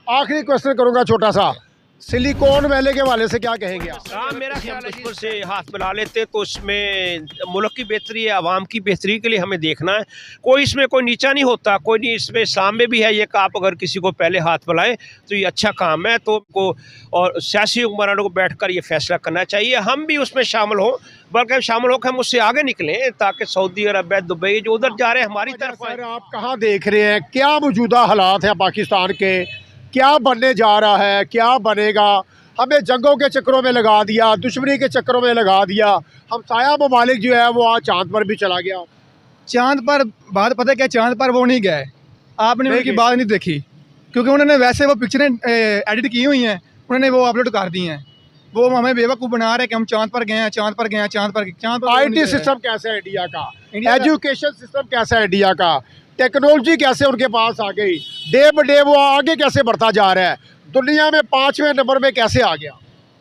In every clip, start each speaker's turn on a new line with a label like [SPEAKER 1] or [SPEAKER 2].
[SPEAKER 1] आखिरी क्वेश्चन करूंगा छोटा सा, सिलिकॉन वैली के हवाले से क्या कहेंगे आप?
[SPEAKER 2] हाँ, मेरा ख्याल है जी से हाथ मिला लेते तो उसमें मुल्क की बेहतरी है, आवाम की बेहतरी के लिए हमें देखना है। कोई इसमें कोई नीचा नहीं होता, कोई नहीं। इसमें इस्लाम में भी है ये कि आप अगर किसी को पहले हाथ मिलाएं तो ये अच्छा काम है। तो को और सियासी हुक्मरानों को बैठकर ये फैसला करना चाहिए, हम भी उसमें शामिल हों, बल्कि शामिल होकर हम उससे आगे निकलें ताकि सऊदी अरब, दुबई जो उधर जा रहे हैं हमारी तरफ आए।
[SPEAKER 1] सर आप कहाँ देख रहे हैं, क्या मौजूदा हालात है पाकिस्तान के, क्या बनने जा रहा है, क्या बनेगा? हमें जंगों के चक्करों में लगा दिया, दुश्मनी के चक्करों में लगा दिया, हमसाया ममालिक जो है वो आज चांद पर भी चला गया।
[SPEAKER 3] चांद पर बात पता है क्या, चांद पर वो नहीं गए, आपने उनकी बात नहीं देखी, क्योंकि उन्होंने वैसे वो पिक्चरें एडिट की हुई हैं, उन्होंने वो अपलोड कर दी हैं। वो हमें बेवकूफ़ बना रहे हैं कि हम चांद पर गए हैं, चांद पर गए हैं, चांद पर
[SPEAKER 1] आईटी सिस्टम कैसा है इंडिया का, एजुकेशन सिस्टम कैसा है इंडिया का, टेक्नोलॉजी कैसे उनके पास आ गई, डे बाय डे वो आगे कैसे बढ़ता जा रहा है, दुनिया में 5वें नंबर में कैसे आ गया?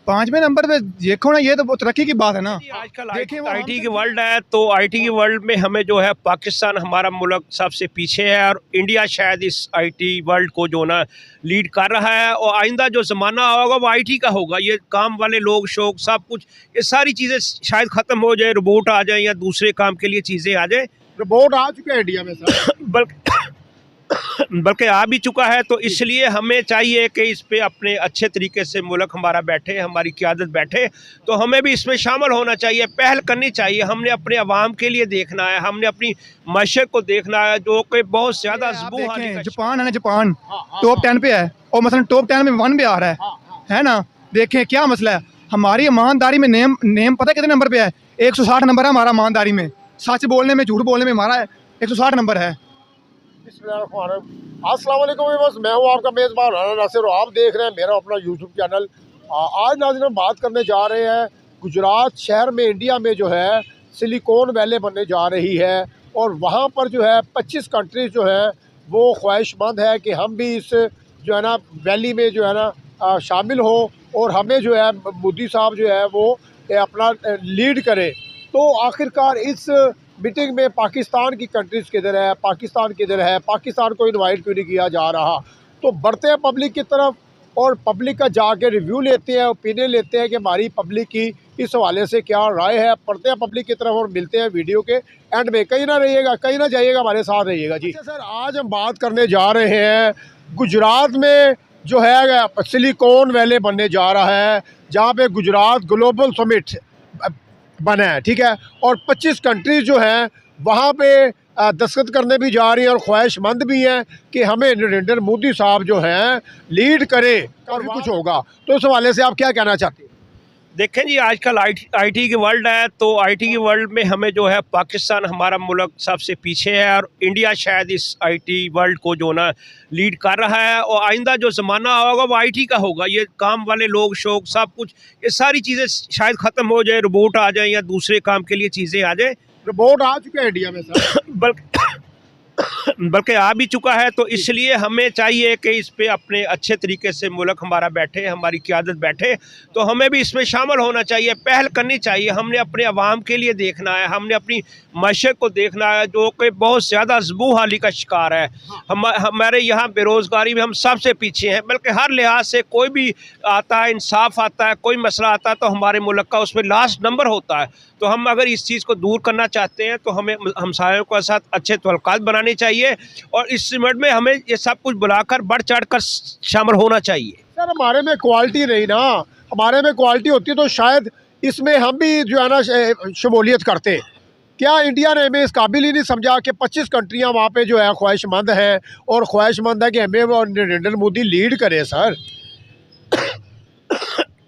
[SPEAKER 3] 5वें नंबर पे देखो ना, ये तो तरक्की की बात है ना।
[SPEAKER 2] आजकल आईटी की वर्ल्ड है, तो आईटी की वर्ल्ड में हमें जो है पाकिस्तान हमारा मुल्क सबसे पीछे है, और इंडिया शायद इस आईटी वर्ल्ड को जो ना लीड कर रहा है। और आइंदा जो ज़माना होगा वो आईटी का होगा। ये काम वाले लोग, शौक, सब कुछ, ये सारी चीज़ें शायद ख़त्म हो जाए, रोबोट आ जाए या दूसरे काम के लिए चीज़ें आ जाए।
[SPEAKER 1] रोबोट आ चुके हैं इंडिया में सर,
[SPEAKER 2] बल्कि आ भी चुका है। तो इसलिए हमें चाहिए कि इस पे अपने अच्छे तरीके से मुल्क हमारा बैठे, हमारी क़यादत बैठे, तो हमें भी इसमें शामिल होना चाहिए, पहल करनी चाहिए। हमने अपने अवाम के लिए देखना है, हमने अपनी मैशत को देखना है, जो कि बहुत ज़्यादा
[SPEAKER 3] जापान है ना, जापान टॉप 10 पे है, और मसलन टॉप 10 में 1 पे आ रहा है ना। देखें क्या मसला है, हमारी ईमानदारी में नेम पता है कितने नंबर पे है? 160 नंबर है हमारा ईमानदारी में, सच बोलने में, झूठ बोलने में हमारा 160 नंबर है।
[SPEAKER 1] अस्सलाम वालेकुम, बस मैं हूँ आपका मेज़बान राना नासिर और आप देख रहे हैं मेरा अपना यूट्यूब चैनल। आज नाज़रीन हम बात करने जा रहे हैं गुजरात शहर में, इंडिया में जो है सिलिकॉन वैली बनने जा रही है, और वहाँ पर जो है 25 कंट्रीज़ जो है वो ख्वाहिशमंद है कि हम भी इस जो है ना वैली में जो है ना शामिल हो, और हमें जो है मोदी साहब जो है वो अपना लीड करे। तो आखिरकार इस मीटिंग में पाकिस्तान की कंट्रीज़ किधर है, पाकिस्तान किधर है, पाकिस्तान को इनवाइट क्यों नहीं किया जा रहा? तो बढ़ते हैं पब्लिक की तरफ, और पब्लिक का जाके रिव्यू लेते हैं, ओपिनियन लेते हैं कि हमारी पब्लिक की इस हवाले से क्या राय है। पढ़ते हैं पब्लिक की तरफ और मिलते हैं वीडियो के एंड में। कहीं ना रहिएगा, कहीं ना जाइएगा, हमारे साथ रहिएगा जी। सर आज हम बात करने जा रहे हैं गुजरात में जो है सिलिकॉन वैली बनने जा रहा है, जहाँ पे गुजरात ग्लोबल समिट बना है, ठीक है, और 25 कंट्रीज जो हैं वहाँ पे दस्तखत करने भी जा रही है, और ख्वाहिशमंद भी हैं कि हमें नरेंद्र मोदी साहब जो हैं लीड करे, और कुछ होगा। तो इस हवाले से आप क्या कहना चाहते हैं?
[SPEAKER 2] देखें जी, आजकल आईटी की वर्ल्ड है, तो आईटी की वर्ल्ड में हमें जो है पाकिस्तान हमारा मुल्क सबसे पीछे है, और इंडिया शायद इस आईटी वर्ल्ड को जो ना लीड कर रहा है। और आइंदा जो ज़माना होगा वो आईटी का होगा। ये काम वाले लोग, शौक, सब कुछ, ये सारी चीज़ें शायद ख़त्म हो जाए, रोबोट आ जाए या दूसरे काम के लिए चीज़ें आ जाए।
[SPEAKER 1] रोबोट आ चुके हैं इंडिया में सर,
[SPEAKER 2] बल्कि आ भी चुका है। तो इसलिए हमें चाहिए कि इस पे अपने अच्छे तरीके से मुल्क हमारा बैठे, हमारी क़यादत बैठे, तो हमें भी इसमें शामिल होना चाहिए, पहल करनी चाहिए। हमने अपने अवाम के लिए देखना है, हमने अपनी मैशत को देखना है, जो कि बहुत ज़्यादा ज़बू हाली का शिकार है। हमारे यहाँ बेरोज़गारी में हम सबसे पीछे हैं, बल्कि हर लिहाज से कोई भी आता है, इंसाफ आता है, कोई मसला आता है, तो हमारे मुल्क का उसमें लास्ट नंबर होता है। तो हम अगर इस चीज़ को दूर करना चाहते हैं तो हमें हमसायों के साथ अच्छे तल्लुकात बनाने चाहिए, और इस सिमट में हमें ये सब कुछ बुलाकर बढ़ चढ़ कर शामिल होना चाहिए।
[SPEAKER 1] सर हमारे में क्वालिटी नहीं ना, हमारे में क्वालिटी होती तो शायद इसमें हम भी जो है ना शमूलियत करते। क्या इंडिया ने हमें इस काबिल ही नहीं समझा कि 25 कंट्रियां वहाँ पे जो है ख्वाहिशमंद हैं, और ख्वाहिशमंद है कि हमें वो नरेंद्र मोदी लीड करे? सर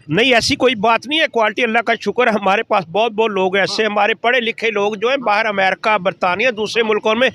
[SPEAKER 2] नहीं, ऐसी कोई बात नहीं है। क्वालिटी अल्लाह का शुक्र है, हमारे पास बहुत लोग ऐसे हमारे पढ़े लिखे लोग जो हैं बाहर अमेरिका, बरतानिया, दूसरे मुल्कों में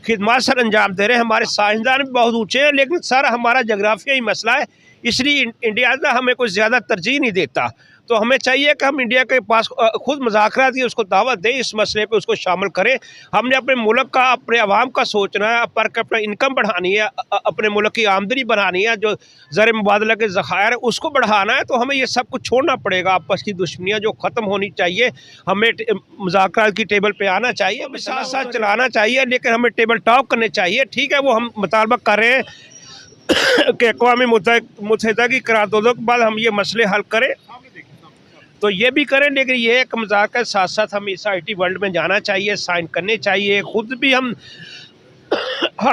[SPEAKER 2] खिदमत सर अंजाम दे रहे हैं। हमारे साइंसदान भी बहुत ऊँचे हैं, लेकिन सर हमारा जोग्राफिया ही मसला है, इसलिए इंडिया ना हमें कोई ज़्यादा तरजीह नहीं देता। तो हमें चाहिए कि हम इंडिया के पास खुद मुज़ाकरात की उसको दावत दें, इस मसले पे उसको शामिल करें। हमने अपने मुल्क का, अपने अवाम का सोचना है, पर कैपिटा इनकम बढ़ानी है, अपने मुल्क की आमदनी बढ़ानी है, जो ज़र मुबादला के ज़खायर है उसको बढ़ाना है। तो हमें ये सब कुछ छोड़ना पड़ेगा, आपस की दुश्मनियाँ जो ख़त्म होनी चाहिए। हमें मुज़ाकरात की टेबल पर आना चाहिए, हमें साथ साथ चलाना चाहिए, लेकिन हमें टेबल टॉक करने चाहिए। ठीक है, वो हम मुतालबा कर रहे हैं कि अक़वाम मुत्तहिदा की करारदादों के बाद हम ये मसले हल करें, तो ये भी करें। लेकिन ये एक मजाक के साथ साथ हम इस IT वर्ल्ड में जाना चाहिए, साइन करने चाहिए। खुद भी हम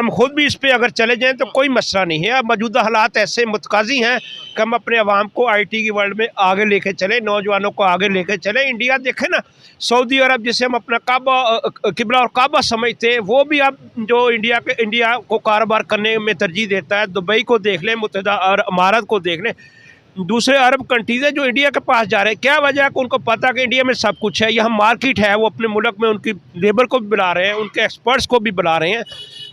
[SPEAKER 2] खुद भी इस पे अगर चले जाएं तो कोई मसला नहीं है। अब मौजूदा हालात ऐसे मुतकाज़ी हैं कि हम अपने अवाम को IT की वर्ल्ड में आगे लेके चलें, नौजवानों को आगे लेके चलें। इंडिया देखें ना, सऊदी अरब जिसे हम अपना किबला और काबा समझते हैं, वो भी अब जो इंडिया को कारोबार करने में तरजीह देता है। दुबई को देख लें, मुत्तहिदा अरब अमारात को देख लें, दूसरे अरब कंट्रीज़ है जो इंडिया के पास जा रहे हैं। क्या वजह है कि उनको पता कि इंडिया में सब कुछ है, यहाँ मार्केट है। वो अपने मुल्क में उनकी लेबर को भी बुला रहे हैं, उनके एक्सपर्ट्स को भी बुला रहे हैं।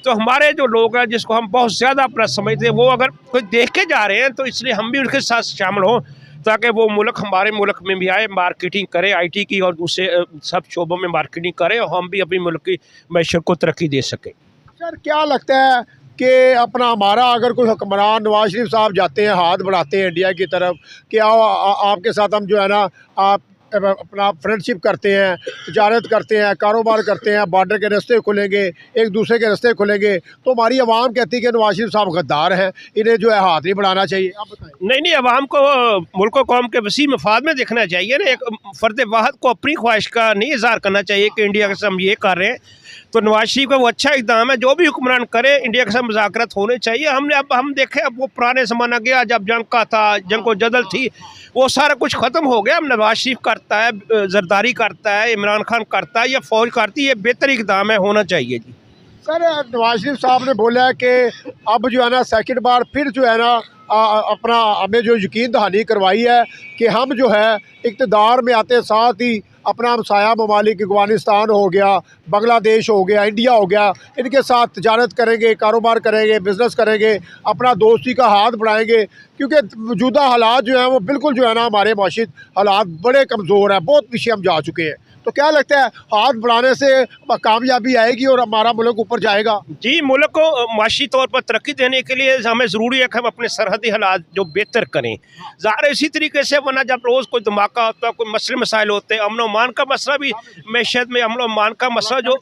[SPEAKER 2] तो हमारे जो लोग हैं जिसको हम बहुत ज़्यादा अपना समझते हैं, वो अगर कोई देख के जा रहे हैं तो इसलिए हम भी उनके साथ शामिल हों, ताकि वो मुल्क हमारे मुल्क में भी आए, मार्केटिंग करे IT की और दूसरे सब शोबों में मार्केटिंग करें, और हम भी अपनी मुल्क की मैशत को तरक्की दे सकें।
[SPEAKER 1] सर क्या लगता है कि अपना हमारा अगर कोई हुक्मरान नवाज शरीफ साहब जाते हैं, हाथ बढ़ाते हैं इंडिया की तरफ कि आओ आपके साथ हम जो है ना आप अपना फ्रेंडशिप करते हैं, तजारत करते हैं, कारोबार करते हैं, बॉर्डर के रास्ते खुलेंगे, एक दूसरे के रास्ते खुलेंगे, तो हमारी आवाम कहती है कि नवाज शरीफ साहब गद्दार हैं, इन्हें जो है हाथ नहीं बढ़ाना चाहिए। आप बताएं।
[SPEAKER 2] नहीं, आवाम को मुल्क व कौम के वसी मफाद में देखना चाहिए ना। एक फ़र्द वाहद को अपनी ख्वाहिश का नहीं इज़हार करना चाहिए कि इंडिया के साथ हम ये कर रहे हैं। तो नवाज शरीफ का वो अच्छा इक़दाम है, जो भी हुक्मरान करे इंडिया के साथ मुज़ाकरात होने चाहिए। हम देखें, अब वो पुराने ज़माना गया जब जंग का था, जंग को जदल थी, वो सारा कुछ ख़त्म हो गया। अब नवाज शरीफ करता है, जरदारी करता है, इमरान खान करता है, या फ़ौज करती है, ये बेहतर इक़दाम है, होना चाहिए जी।
[SPEAKER 1] सर नवाज शरीफ साहब ने बोला है कि अब जो है ना सेकंड बार फिर जो है ना अपना हमें जो यकीन दहानी करवाई है कि हम जो है इक़्तिदार में आते साथ ही अपना हमसाया ममालिक अफ़गानिस्तान हो गया, बांग्लादेश हो गया, इंडिया हो गया, इनके साथ तजारत करेंगे, कारोबार करेंगे, बिज़नेस करेंगे, अपना दोस्ती का हाथ बढ़ाएंगे। क्योंकि मौजूदा हालात जो हैं वो बिल्कुल जो है ना हमारे माशी हालात बड़े कमज़ोर हैं, बहुत पीछे हम जा चुके हैं। तो क्या लगता है हाथ बढ़ाने से कामयाबी आएगी और हमारा मुल्क ऊपर जाएगा? जी,
[SPEAKER 2] मुल्क को माशी तौर पर तरक्की देने के लिए हमें ज़रूरी है कि हम अपने सरहदी हालात जो बेहतर करें। ज़ाहिर है इसी तरीके से, वरना जब रोज़ कोई धमाका होता है, कोई मसले मसाइल होते हैं, अमन अमान का मसला भी मैशत में, अमन अमान का मसला जो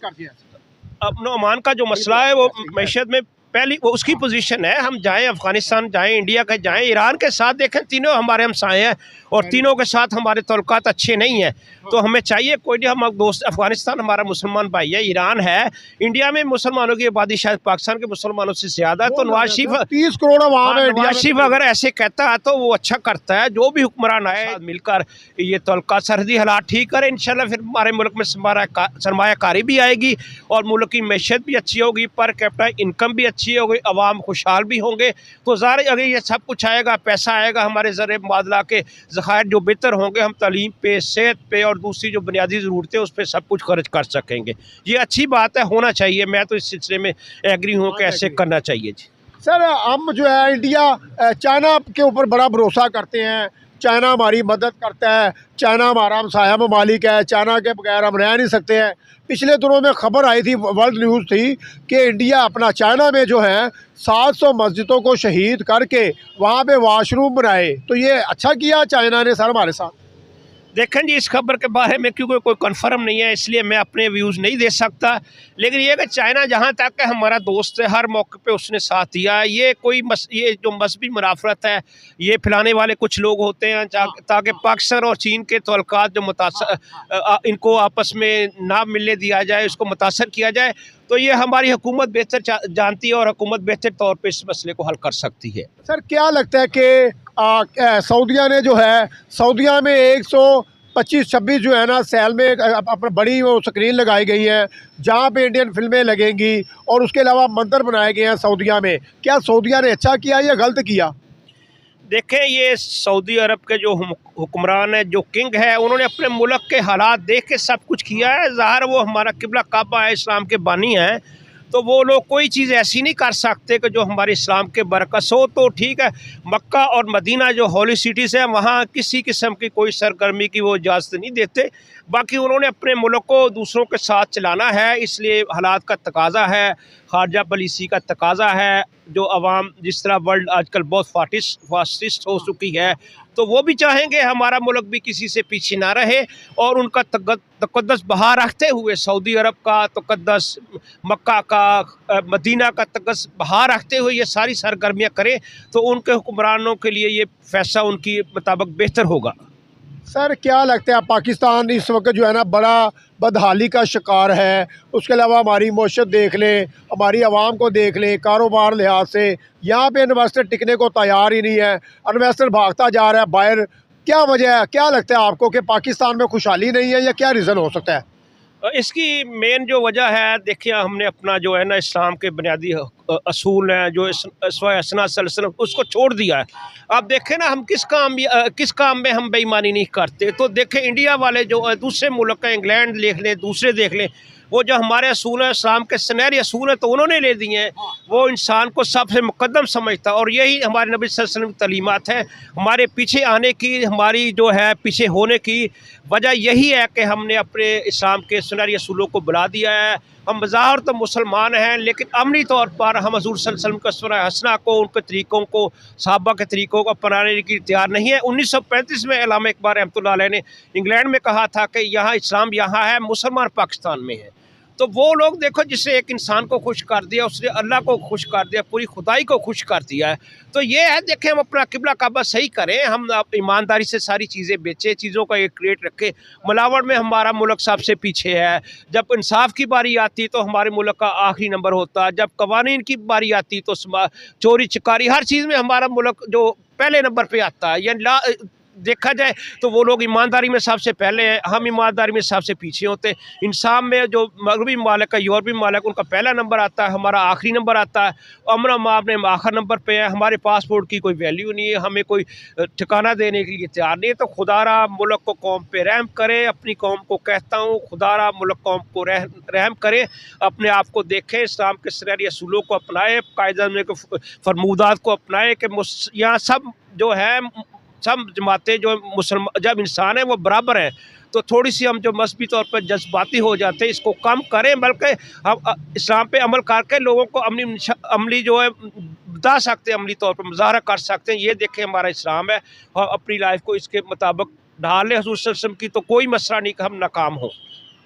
[SPEAKER 2] अमन अमान का जो मसला है वो मैशत में पहली वो उसकी पोजीशन है। हम जाएं अफ़गानिस्तान जाएं, इंडिया के जाएं, ईरान के साथ देखें, तीनों हमारे हमसाए हैं और तीनों के साथ हमारे तल्लुकात अच्छे नहीं हैं। तो हमें चाहिए कोई नहीं, हम दोस्त, अफ़गानिस्तान हमारा मुसलमान भाई है, ईरान है, इंडिया में मुसलमानों की आबादी शायद पाकिस्तान के मुसलमानों से ज़्यादा है। तो नवाज शरीफ
[SPEAKER 1] 30 करोड़ आवाम है,
[SPEAKER 2] नवाज शरीफ अगर ऐसे कहता है तो वो अच्छा करता है। जो भी हुक्मरान आए मिलकर ये तल्लुकात सरहदी हालात ठीक करें, इंशाल्लाह फिर हमारे मुल्क में सरमायाकारी भी आएगी और मुल्क की मैशत भी अच्छी होगी, पर कैपिटा इनकम भी अच्छी होगी, अवाम खुशहाल भी होंगे। तो ज़ाहिर अगर ये सब कुछ आएगा, पैसा आएगा, हमारे ज़र मुबादला के ज़खायर जो बेहतर होंगे, हम तालीम पे, सेहत पे और दूसरी जो बुनियादी ज़रूरतें उस पर सब कुछ खर्च कर सकेंगे। ये अच्छी बात है, होना चाहिए। मैं तो इस सिलसिले में एग्री हूँ कि ऐसे करना चाहिए जी।
[SPEAKER 1] सर हम जो है इंडिया चाइना के ऊपर बड़ा भरोसा करते हैं, चाइना हमारी मदद करता है, चाइना हमारा हमसाया ममालिक है, चाइना के बगैर हम रह नहीं सकते हैं। पिछले दिनों में खबर आई थी, वर्ल्ड न्यूज़ थी कि इंडिया अपना चाइना में जो है 700 मस्जिदों को शहीद करके वहाँ पे वॉशरूम बनाए। तो ये अच्छा किया चाइना ने सर हमारे साथ।
[SPEAKER 2] देखें जी, इस खबर के बारे में क्योंकि कोई कन्फर्म नहीं है, इसलिए मैं अपने व्यूज़ नहीं दे सकता। लेकिन ये कि चाइना जहाँ तक है हमारा दोस्त है, हर मौके पे उसने साथ दिया। ये ये जो मजहबी मुनाफरत है, ये फैलाने वाले कुछ लोग होते हैं ताकि पाकिस्तान और चीन के तल्लुकात जो इनको आपस में ना मिलने दिया जाए, इसको मुतासर किया जाए। तो ये हमारी हुकूमत बेहतर जानती है और हुकूमत बेहतर तौर पर इस मसले को हल कर सकती है।
[SPEAKER 1] सर क्या लगता है कि सऊदिया ने जो है, सऊदिया में 125-26 जो है ना सैल में अपना बड़ी वो स्क्रीन लगाई गई है जहाँ पे इंडियन फिल्में लगेंगी और उसके अलावा मंदिर बनाए गए हैं सऊदिया में। क्या सऊदिया ने अच्छा किया या गलत किया?
[SPEAKER 2] देखें, ये सऊदी अरब के जो हुक्मरान है, जो किंग है, उन्होंने अपने मुल्क के हालात देख के सब कुछ किया है। ज़ाहिर वो हमारा किबला काबा है, इस्लाम के बानी हैं, तो वो लोग कोई चीज़ ऐसी नहीं कर सकते कि जो हमारे इस्लाम के बरकस हो। तो ठीक है, मक्का और मदीना जो हॉली सिटीज़ हैं, वहाँ किसी किस्म की कोई सरगर्मी की वो इजाज़त नहीं देते। बाकी उन्होंने अपने मुल्क को दूसरों के साथ चलाना है, इसलिए हालात का तकाजा है। खारजा पॉलिसी का तकाजा है। जो अवाम जिस तरह वर्ल्ड आजकल बहुत फासिस्ट हो चुकी है, तो वो भी चाहेंगे हमारा मुल्क भी किसी से पीछे ना रहे और उनका तक़द्दुस बहा रखते हुए सऊदी अरब का तक़द्दुस, मक्का का, मदीना का तक़द्दुस बहा रखते हुए ये सारी सरगर्मियाँ करें, तो उनके हुक्मरानों के लिए ये फैसला उनकी मुताबिक बेहतर होगा।
[SPEAKER 1] सर क्या लगता है पाकिस्तान इस वक्त जो है ना बड़ा बदहाली का शिकार है? उसके अलावा हमारी मौशत देख लें, हमारी आवाम को देख लें, कारोबार लिहाज से यहाँ पे इन्वेस्टर टिकने को तैयार ही नहीं है, इन्वेस्टर भागता जा रहा है बाहर। क्या वजह है, क्या लगता है आपको कि पाकिस्तान में खुशहाली नहीं है या क्या रीज़न हो सकता है?
[SPEAKER 2] इसकी मेन जो वजह है, देखिए हमने अपना जो है ना इस्लाम के बुनियादी असूल हैं जो सल्लल्लाहु उसको छोड़ दिया है। आप देखें ना हम किस काम में हम बेईमानी नहीं करते। तो देखें इंडिया वाले जो दूसरे मुल्क हैं, इंग्लैंड देख लें, दूसरे देख लें, वो जो हमारे असूल हैं इस्लाम के सुनहरे असूल हैं तो उन्होंने ले दिए हैं। वो इंसान को सबसे मुकद्दम समझता और यही हमारे नबी सल्लल्लाहु अलैहि वसल्लम की तालीमात है। हमारे पीछे आने की, हमारी जो है पीछे होने की वजह यही है कि हमने अपने इस्लाम के सुनहरे असूलों को बुला दिया है। हम बज़ाहिर तो मुसलमान हैं लेकिन अमली तौर पर हम हज़ूर सल्लल्लाहु अलैहि वसल्लम का सुन्नह हसना को, उनके तरीक़ों को, सहाबा के तरीक़ों को अपनाने की तैयार नहीं है। 1935 में अल्लामा इक़बाल रहमतुल्लाह अलैह ने इंग्लैंड में कहा था कि यहाँ इस्लाम यहाँ है, मुसलमान पाकिस्तान में है। तो वो लोग देखो जिसने एक इंसान को खुश कर दिया, उसने अल्लाह को खुश कर दिया, पूरी खुदाई को खुश कर दिया है। तो ये है, देखें हम अपना किबला काबा सही करें, हम ईमानदारी से सारी चीज़ें बेचें, चीज़ों का एक रेट रखें। मिलावट में हमारा मुल्क सबसे पीछे है। जब इंसाफ की बारी आती तो हमारे मुल्क का आखिरी नंबर होता है। जब कवानीन की बारी आती तो चोरी चकारी हर चीज़ में हमारा मुल्क जो पहले नंबर पर आता है। या देखा जाए तो वो लोग ईमानदारी में सबसे पहले हैं, हम ईमानदारी में सबसे पीछे होते हैं। इंसान में जो मगरबी मालिक है, यूरोपीय मालिक, उनका पहला नंबर आता है, हमारा आखिरी नंबर आता है। अमन मामले में आखिर नंबर पे है। हमारे पासपोर्ट की कोई वैल्यू नहीं है, हमें कोई ठिकाना देने के लिए तैयार नहीं है। तो खुदारा मुल्क को कौम पे रहम करे। अपनी कौम को कहता हूँ खुदारा मुल्क कौम को रहम करे, अपने आप को देखें, इस्लाम के सुनहरे असूलों को अपनाए, कायदे के फरमूदात को अपनाए कि यहाँ सब जो है सब जमातें जो मुसलमान जब इंसान है वो बराबर हैं। तो थोड़ी सी हम जो मजहबी तौर पर जज्बाती हो जाते हैं इसको कम करें, बल्कि हम इस्लाम पे अमल करके लोगों को अमली जो है बता सकते हैं, अमली तौर पर मुजाहरा कर सकते हैं। ये देखें हमारा इस्लाम है और अपनी लाइफ को इसके मुताबिक ढाल लें हज़ूर सल्लल्लाहु अलैहि वसल्लम की, तो कोई मसला नहीं कि हम नाकाम हों।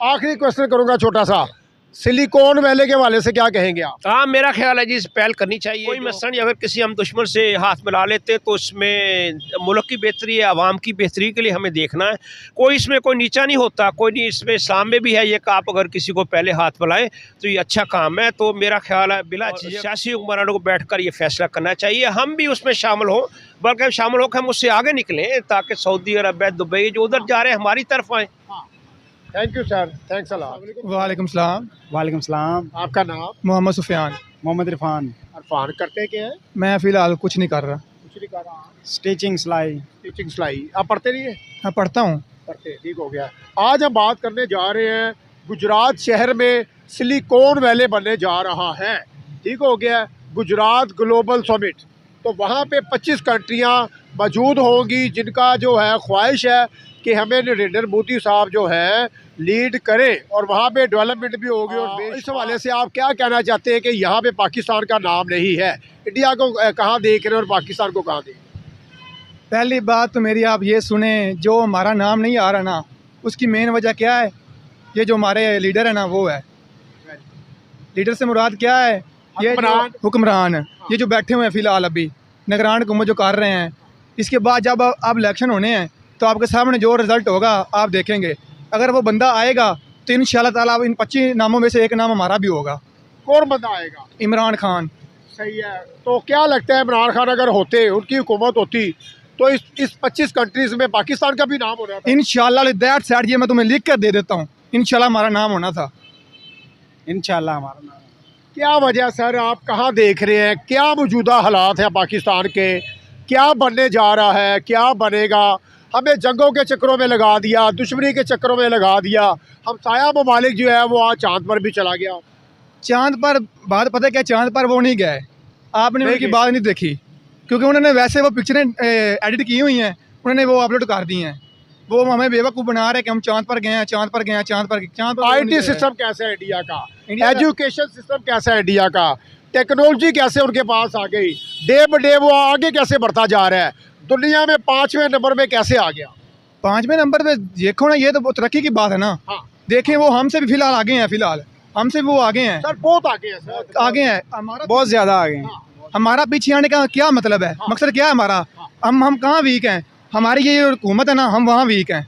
[SPEAKER 1] आखिरी क्वेश्चन करूँगा छोटा सा, सिलिकॉन वैली के हवाले से क्या कहेंगे आप?
[SPEAKER 2] हाँ, मेरा ख्याल है जी इस पहल करनी चाहिए। कोई मसला नहीं, अगर किसी हम दुश्मन से हाथ मिला लेते तो इसमें मुल्क की बेहतरी है, आवाम की बेहतरी के लिए हमें देखना है। कोई इसमें कोई नीचा नहीं होता, कोई नहीं। इसमें इस्लाम में भी है ये कि आप अगर किसी को पहले हाथ मिलाएं तो ये अच्छा काम है। तो मेरा ख्याल है बिला सियासी हुक्मरानों को बैठ कर ये फैसला करना चाहिए, हम भी उसमें शामिल हों, बल्कि शामिल होकर हम उससे आगे निकलें ताकि सऊदी अरब, दुबई जो उधर जा रहे हैं हमारी तरफ आएँ।
[SPEAKER 1] थैंक यू सर, थैंक्स अल्लाह।
[SPEAKER 3] वालेकुम सलाम।
[SPEAKER 4] वालेकुम सलाम।
[SPEAKER 1] आपका नाम?
[SPEAKER 3] मोहम्मद सुफियान।
[SPEAKER 4] मोहम्मद इरफान।
[SPEAKER 1] इरफान करते क्या है?
[SPEAKER 3] मैं फ़िलहाल कुछ नहीं कर रहा।
[SPEAKER 1] कुछ नहीं कर रहा।
[SPEAKER 4] स्टिचिंग सिलाई।
[SPEAKER 1] टीचिंग सिलाई आप पढ़ते नहीं है?
[SPEAKER 3] हाँ पढ़ता हूँ।
[SPEAKER 1] पढ़ते, ठीक हो गया। आज हम बात करने जा रहे हैं गुजरात शहर में सिलिकॉन वैली बनने जा रहा है, ठीक हो गया, गुजरात ग्लोबल समिट। तो वहाँ पे 25 कंट्रियाँ मौजूद होंगी जिनका जो है ख्वाहिश है कि हमें नरेंद्र मोदी साहब जो है लीड करें और वहाँ पे डेवलपमेंट भी होगी। और इस हवाले से आप क्या कहना चाहते हैं कि यहाँ पे पाकिस्तान का नाम नहीं है? इंडिया को कहाँ देख रहे हैं और पाकिस्तान को कहाँ देख रहे हैं?
[SPEAKER 3] पहली बात तो मेरी आप ये सुने, जो हमारा नाम नहीं आ रहा ना, उसकी मेन वजह क्या है? ये जो हमारे लीडर है ना वो है। लीडर से मुराद क्या है? ये हुक्मरान, ये जो बैठे हुए हैं फ़िलहाल अभी निगरान हुकूमत जो कर रहे हैं। इसके बाद जब अब इलेक्शन होने हैं तो आपके सामने जो रिज़ल्ट होगा आप देखेंगे। अगर वो बंदा आएगा तो इंशाल्लाह ताला इन 25 नामों में से एक नाम हमारा भी होगा।
[SPEAKER 1] कौन बंदा आएगा?
[SPEAKER 3] इमरान खान।
[SPEAKER 1] सही है। तो क्या लगता है इमरान खान अगर होते, उनकी हुकूमत होती, तो इस 25 कंट्रीज़ में पाकिस्तान का भी नाम होना था?
[SPEAKER 3] इंशाल्लाह दैट साइड ये मैं तुम्हें लिख कर दे देता हूँ, इंशाल्लाह हमारा नाम होना था।
[SPEAKER 4] इंशाल्लाह हमारा नाम।
[SPEAKER 1] क्या वजह सर, आप कहाँ देख रहे हैं? क्या मौजूदा हालात हैं पाकिस्तान के? क्या बनने जा रहा है, क्या बनेगा? हमें जंगों के चक्करों में लगा दिया, दुश्मनी के चक्करों में लगा दिया। हम साया ममालिक जो है वो आज चांद पर भी चला गया।
[SPEAKER 3] चांद पर बात पता है क्या? चांद पर वो नहीं गए, आपने उनकी बात नहीं देखी, क्योंकि उन्होंने वैसे वो पिक्चरें एडिट की हुई हैं, उन्होंने वो अपलोड कर दी हैं। वो हमें बेवकूफ़ बना रहे हैं कि हम चांद पर गए हैं, चांद पर गए हैं, चांद पर
[SPEAKER 1] आईटी सिस्टम कैसा है इंडिया का,
[SPEAKER 3] इंडिया का-
[SPEAKER 1] एजुकेशन सिस्टम कैसा है इंडिया का, टेक्नोलॉजी कैसे उनके पास आ गई, डे ब डे वो आगे कैसे बढ़ता जा रहा है, दुनिया में 5वें नंबर में कैसे आ गया।
[SPEAKER 3] 5वें नंबर पे देखो ना, ये तो तरक्की की बात है ना।
[SPEAKER 1] हाँ
[SPEAKER 3] देखें वो हमसे भी फिलहाल आगे हैं, फिलहाल हमसे भी वो आगे हैं,
[SPEAKER 1] सर, बहुत आगे है सर,
[SPEAKER 3] आगे हैं। हमारा
[SPEAKER 4] बहुत ज़्यादा आगे हैं।
[SPEAKER 3] हमारा पीछे आने का क्या मतलब है, मकसद क्या है हमारा? हम कहाँ वीक हैं? हमारी ये हुकूमत है ना, हम वहाँ वीक हैं,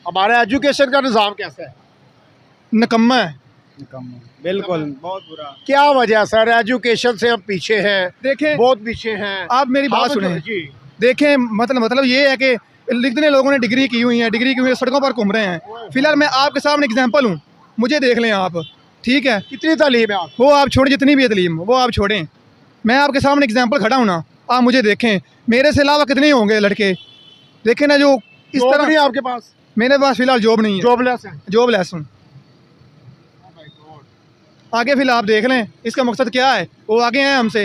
[SPEAKER 1] हमारा एजुकेशन का निज़ाम कैसा है,
[SPEAKER 3] निकम्मा है।
[SPEAKER 4] बिल्कुल बहुत बुरा।
[SPEAKER 1] क्या वजह है सर, एजुकेशन से हम पीछे हैं,
[SPEAKER 3] देखें
[SPEAKER 1] बहुत पीछे हैं।
[SPEAKER 3] आप मेरी बात
[SPEAKER 1] हम
[SPEAKER 3] सुने,
[SPEAKER 1] जी,
[SPEAKER 3] देखें मतलब ये है कि कितने लोगों ने डिग्री की हुई है, डिग्री की हुई है, सड़कों पर घूम रहे हैं। फिलहाल मैं आपके सामने एग्जांपल हूँ, मुझे देख लें आप, ठीक है?
[SPEAKER 1] कितनी तालीम है आप,
[SPEAKER 3] वो आप छोड़ें, जितनी भी है तालीम वो आप छोड़ें, मैं आपके सामने एग्जांपल खड़ा हूँ ना, आप मुझे देखें, मेरे से अलावा कितने होंगे लड़के, देखें ना, जो इस
[SPEAKER 1] जॉब
[SPEAKER 3] तरह।
[SPEAKER 1] नहीं है आपके पास,
[SPEAKER 3] मेरे पास फिलहाल जॉब नहीं है,
[SPEAKER 1] जॉबलेस है।
[SPEAKER 3] जॉब लेस हूँ। आगे फिलहाल आप देख लें इसका मकसद क्या है, वो आगे हैं हमसे,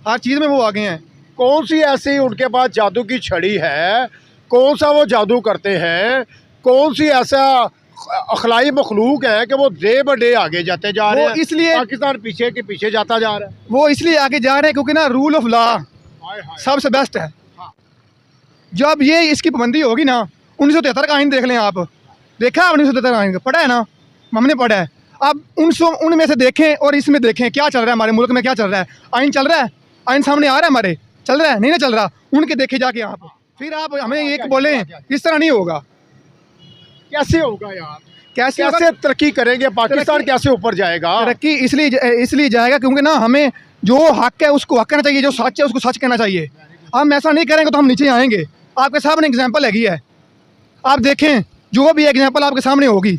[SPEAKER 3] हर चीज़ में वो आगे हैं।
[SPEAKER 1] कौन सी ऐसी उनके पास जादू की छड़ी है, कौन सा वो जादू करते हैं, कौन सी ऐसा अखलाई मखलूक है कि वो डे ब डे आगे जाते जा रहे
[SPEAKER 3] वो
[SPEAKER 1] हैं,
[SPEAKER 3] इसलिए
[SPEAKER 1] पाकिस्तान पीछे के पीछे जाता जा रहा है।
[SPEAKER 3] वो इसलिए आगे जा रहे हैं क्योंकि ना रूल ऑफ लॉ
[SPEAKER 1] हाय हाय।
[SPEAKER 3] सबसे बेस्ट है।
[SPEAKER 1] हाँ।
[SPEAKER 3] जब ये इसकी पाबंदी होगी ना, 1973 का आइन देख लें आप, देखा 1973 आइन का, पढ़ा है ना, हमने पढ़ा है। अब उनमें से देखें और इसमें देखें क्या चल रहा है हमारे मुल्क में, क्या चल रहा है। आइन चल रहा है, आइन सामने आ रहा है हमारे, चल रहा है नहीं ना चल रहा, उनके देखे जाके आप, फिर आप हमें एक बोलें, इस तरह नहीं होगा।
[SPEAKER 1] कैसे होगा यार,
[SPEAKER 3] कैसे
[SPEAKER 1] कैसे तरक्की करेंगे, पाकिस्तान कैसे ऊपर जाएगा।
[SPEAKER 3] तरक्की इसलिए जाएगा क्योंकि ना हमें जो हक है उसको हक कहना चाहिए, जो सच है उसको सच कहना चाहिए। हम ऐसा नहीं करेंगे तो हम नीचे आएंगे। आपके सामने एग्जांपल हैगी है, आप देखें, जो भी एग्जांपल आपके सामने होगी,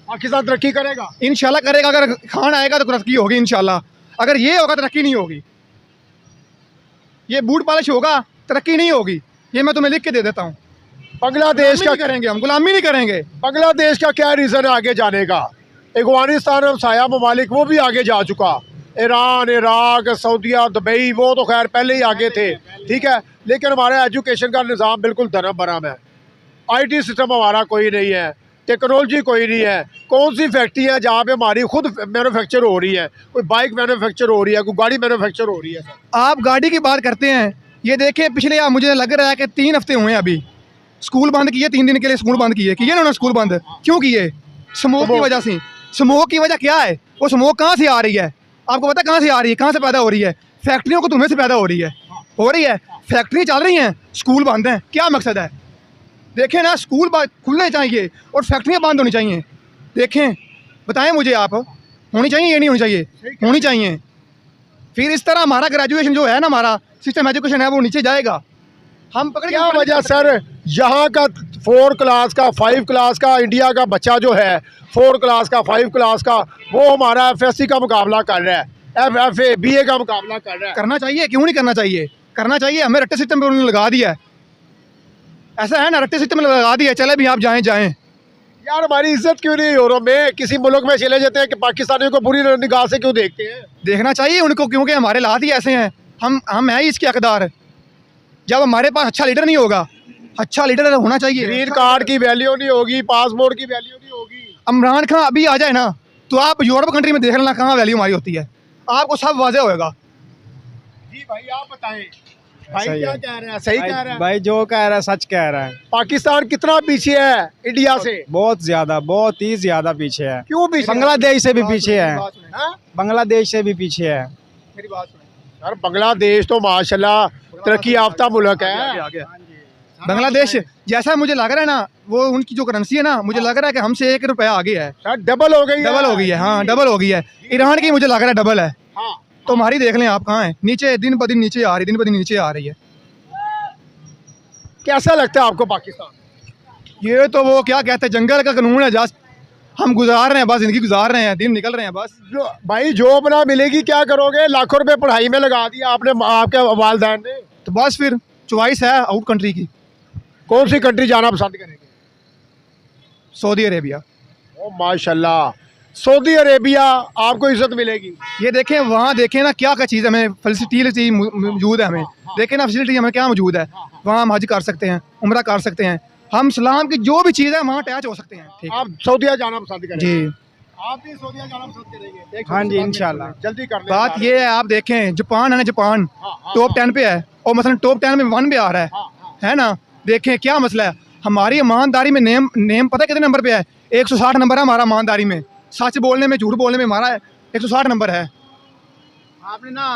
[SPEAKER 1] पाकिस्तान तरक्की करेगा
[SPEAKER 3] इंशाल्लाह करेगा। अगर खान आएगा तो तरक्की होगी इंशाल्लाह, अगर ये होगा तरक्की नहीं होगी। ये बूट पॉलिश होगा, तरक्की नहीं होगी। ये मैं तुम्हें लिख के दे देता हूँ।
[SPEAKER 1] बांग्लादेश का
[SPEAKER 3] करेंगे हम, गुलामी नहीं करेंगे।
[SPEAKER 1] बांग्लादेश का क्या रीज़न है आगे जाने का, अफगानिस्तान और साया ममालिक वो भी आगे जा चुका, ईरान, इराक, सऊदीया, दुबई, वो तो खैर पहले ही आगे थे, ठीक है। लेकिन हमारा एजुकेशन का निज़ाम बिल्कुल धर्म भरम है, आईटी सिस्टम हमारा कोई नहीं है, टेक्नोलॉजी कोई नहीं है। कौन सी फैक्ट्री है जहाँ पे हमारी खुद मैन्युफैक्चर हो रही है, कोई बाइक मैन्युफैक्चर हो रही है, कोई गाड़ी मैन्युफैक्चर हो रही है सर।
[SPEAKER 3] आप गाड़ी की बात करते हैं, ये देखिए पिछले मुझे लग रहा है कि 3 हफ्ते हुए हैं अभी स्कूल बंद किए, 3 दिन के लिए स्कूल बंद किए ना उन्होंने। स्कूल बंद क्यों किए? स्मोक की वजह से। स्मोक की वजह क्या है? वो स्मोक कहाँ से आ रही है? आपको पता है कहाँ से आ रही है, कहाँ से पैदा हो रही है? फैक्ट्रियों को धुएं से पैदा हो रही है। फैक्ट्री चल रही हैं, स्कूल बंद हैं, क्या मकसद है? देखें ना, स्कूल खुलने चाहिए और फैक्ट्रियाँ बंद होनी चाहिए। देखें, बताएं मुझे आप, होनी चाहिए, ये नहीं होनी चाहिए, होनी चाहिए। फिर इस तरह हमारा ग्रेजुएशन जो है ना, हमारा सिस्टम एजुकेशन है, वो नीचे जाएगा। हम पकड़
[SPEAKER 1] क्या वजह सर, यहाँ का 4 क्लास का 5 क्लास का इंडिया का बच्चा जो है 4 क्लास का 5 क्लास का, वो हमारा FSC का मुकाबला कर रहा है, FFA BA का मुकाबला कर रहा है।
[SPEAKER 3] करना चाहिए, क्यों नहीं करना चाहिए? करना चाहिए। हमें रट्टे सिस्टम पे उन्होंने लगा दिया है, ऐसा है ना, रट्टे सिस्टम में लगा दिया, चले भी आप जाएं
[SPEAKER 1] यार हमारी इज्जत क्यों नहीं हो रहा? में किसी मुल्क में चले जाते हैं कि पाकिस्तानियों को बुरी निगाह से क्यों देखते हैं?
[SPEAKER 3] देखना चाहिए उनको, क्योंकि हमारे हालात ही ऐसे हैं। हम हैं इसके हकदार। जब हमारे पास अच्छा लीडर नहीं होगा, अच्छा लीडर होना चाहिए।
[SPEAKER 1] ग्रीन कार्ड की वैल्यू नहीं होगी, पासपोर्ट की वैल्यू नहीं होगी।
[SPEAKER 3] इमरान खान अभी आ जाए ना, तो आप यूरोप कंट्री में देख लेना कहाँ वैल्यू हमारी होती है, आपको सब वाज़ेह होएगा।
[SPEAKER 1] जी भाई आप बताएं, भाई
[SPEAKER 4] सही
[SPEAKER 1] क्या
[SPEAKER 4] है।
[SPEAKER 1] कह रहे हैं? सही कह रहे हैं।
[SPEAKER 4] भाई जो कह रहा है सच कह रहा है।
[SPEAKER 1] पाकिस्तान कितना पीछे है इंडिया से?
[SPEAKER 4] बहुत ज्यादा, बहुत ही ज्यादा पीछे है।
[SPEAKER 1] क्यों पीछे?
[SPEAKER 4] बांग्लादेश से भी पीछे है,
[SPEAKER 1] हाँ?
[SPEAKER 4] बांग्लादेश से भी पीछे है।
[SPEAKER 3] मेरी बात सुने
[SPEAKER 1] यार बांग्लादेश तो माशाल्लाह तरक्की याफ्ता मुल्क है।
[SPEAKER 3] बांग्लादेश जैसा मुझे लग रहा है ना, वो उनकी जो करेंसी है ना, मुझे लग रहा है कि हमसे 1 रुपया आगे है,
[SPEAKER 1] यार डबल हो गई,
[SPEAKER 3] डबल हो गई है। हाँ, डबल हो गई है। ईरान की मुझे लग रहा है डबल है।
[SPEAKER 1] हाँ।
[SPEAKER 3] तो हमारी देख लें आप कहाँ है, नीचे, दिन ब दिन नीचे आ रही, दिन ब दिन नीचे आ रही है।
[SPEAKER 1] कैसा लगता है आपको पाकिस्तान?
[SPEAKER 3] ये तो वो क्या कहते हैं, जंगल का कानून है। जस्ट हम गुजार रहे हैं, बस जिंदगी गुजार रहे हैं, दिन निकल रहे हैं बस।
[SPEAKER 1] भाई जॉब ना मिलेगी क्या करोगे? लाखों रुपए पढ़ाई में लगा दिया आपने, आपके वालिदैन ने।
[SPEAKER 3] तो बस फिर चॉइस है आउट कंट्री की।
[SPEAKER 1] कौन सी कंट्री जाना पसंद करेंगे?
[SPEAKER 3] Saudi Arabia.
[SPEAKER 1] ओ माशाल्लाह, सऊदी अरेबिया आपको इज्जत मिलेगी।
[SPEAKER 3] ये देखें वहाँ देखें ना क्या क्या चीज़ हमें फैसिलिटी चीज़ मौजूद है हमें। देखें ना फैसिलिटी हमें क्या मौजूद है। वहाँ हम हज कर सकते हैं, उम्रा कर सकते हैं, हम इस्लाम की जो भी चीज़ है वहाँ अटैच हो सकते हैं। ठीक
[SPEAKER 1] आप सऊदीया जाना पसंद करेंगे?
[SPEAKER 3] जी,
[SPEAKER 1] आप भी सऊदीया जाना पसंद करेंगे? एक
[SPEAKER 4] हाँ जी,
[SPEAKER 1] बात
[SPEAKER 4] इंशाल्लाह।
[SPEAKER 1] जल्दी कर लें।
[SPEAKER 3] बात ये है, आप देखें जापान है ना, जापान टॉप 10 पे है और मसलन टॉप 10 में 1 पे आ रहा है ना। देखें क्या मसला है, हमारी ईमानदारी में नेम पता है कितने नंबर पे है? 160 नंबर है हमारा ईमानदारी में, सच बोलने में, झूठ बोलने में हमारा 160 नंबर है।
[SPEAKER 4] आपने ना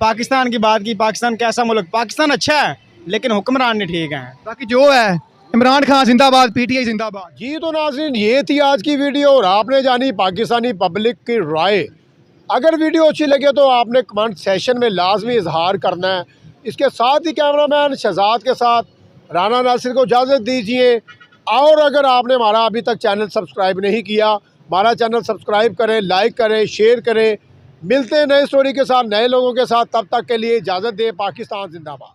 [SPEAKER 4] पाकिस्तान की बात की, पाकिस्तान कैसा मुल्क? पाकिस्तान अच्छा है लेकिन हुक्मरान नहीं ठीक हैं।
[SPEAKER 3] बाकी जो है इमरान खान जिंदाबाद, पीटीआई जिंदाबाद।
[SPEAKER 1] जी तो नाज़रीन, ये थी आज की वीडियो और आपने जानी पाकिस्तानी पब्लिक की राय। अगर वीडियो अच्छी लगे तो आपने कमेंट सेशन में लाजमी इजहार करना है। इसके साथ ही कैमरामैन शहजाद के साथ राना नासिर को इजाज़त दीजिए। और अगर आपने हमारा अभी तक चैनल सब्सक्राइब नहीं किया, हमारा चैनल सब्सक्राइब करें, लाइक करें, शेयर करें। मिलते हैं नए स्टोरी के साथ, नए लोगों के साथ। तब तक के लिए इजाज़त दें। पाकिस्तान जिंदाबाद।